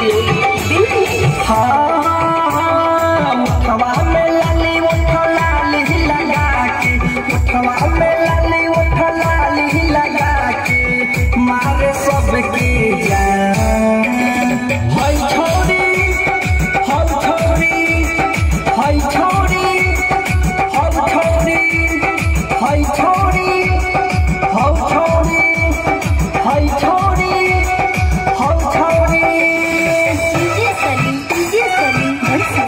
Studio Delhi. हाँ उठवा में लाली लगा के, उठवा में लाली लगा के मारे सबके जान। हाय छोड़ी हाय छोड़ी हाय छोड़ी हाय छोड़ी हाय छोड़ी हाय छोड़ी हाय छोड़ी हाय छोड़ी। डीजे सली भड़सा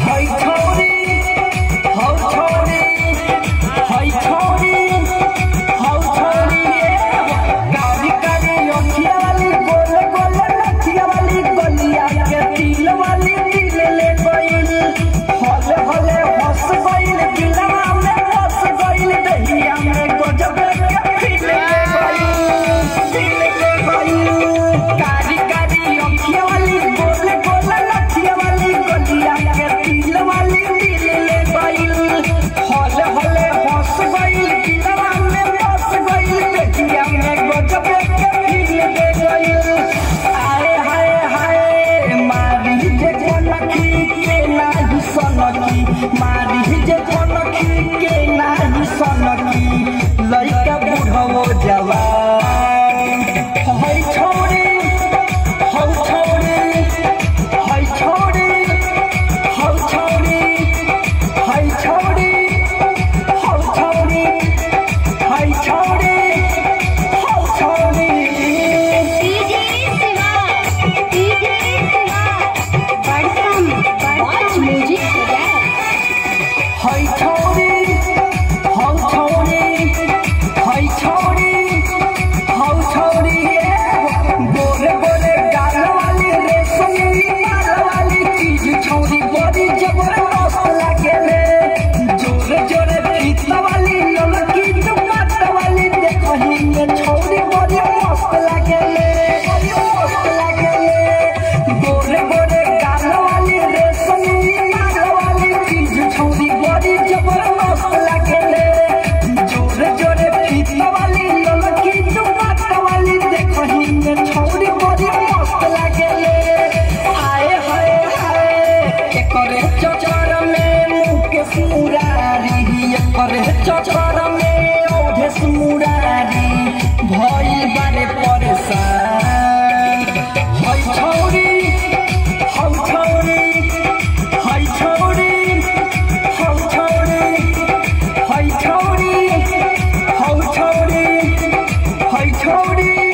हाय छोड़ी हाय छोड़ी हाय छोड़ी हाय छोड़ी। कारी कारी अखिया वाली गोल गोल लखिया वाली गलिया के दिल वाली दिल ले गइल। हले हले हंस गइल दिलवा में बस गइल। दहिया में गजब के दिल ले गइल। कारी कारी अखिया वाली गोल गोल लखिया वाली गलिया के दिल वाली दिल ले गइल। हले हले हंस गइल दिलवा में बस गइल। दहिया में गजब के दिल ले गइल। आए हाय हाय मारी जे कोनखी के नाही सनकी, मारी जे कोनखी के नाही सनकी। लइका बुढ़ो जवान हाय छोड़ी हाय छोड़ी हाय छोड़ी हाय छोड़ी हाय छोड़ी हाय छोड़ी हाय छोड़ी हाय छोड़ी। डीजे शिवा भड़सा वॉच म्यूजिक बजाए। हाय छोड़ी हाय छोड़ी हाय छोड़ी हाय छोड़ी। गोरे गोरे गाल वाली रेशमी बाल वाली चीज छोड़ी बड़ी जबरदस्त लागेले। जोरे जोरे फीता वाली ललकी दुपट्टा वाली देखही में छोड़ी बड़ी मस्त लागेले, बड़ी मस्त लागेले। गोरे गोरे गाल वाली रेशमी बाल वाली चीज छोड़ी बड़ी जबरदस्त लागेले। जोरे जोरे फीता वाली ललकी दुपट्टा वाली देखही में छोड़ी बड़ी मस्त लागेले। हाय हाय हाय एकरे चचर में मुकेश मुरारी, एकरे चचर में ओढ़ेश मुरारी भइल बारे परेशान। हाय छोड़ी हाय छोड़ी हाय छोड़ी हाय छोड़ी हाय छोड़ी हाय छोड़ी हाय छोड़ी।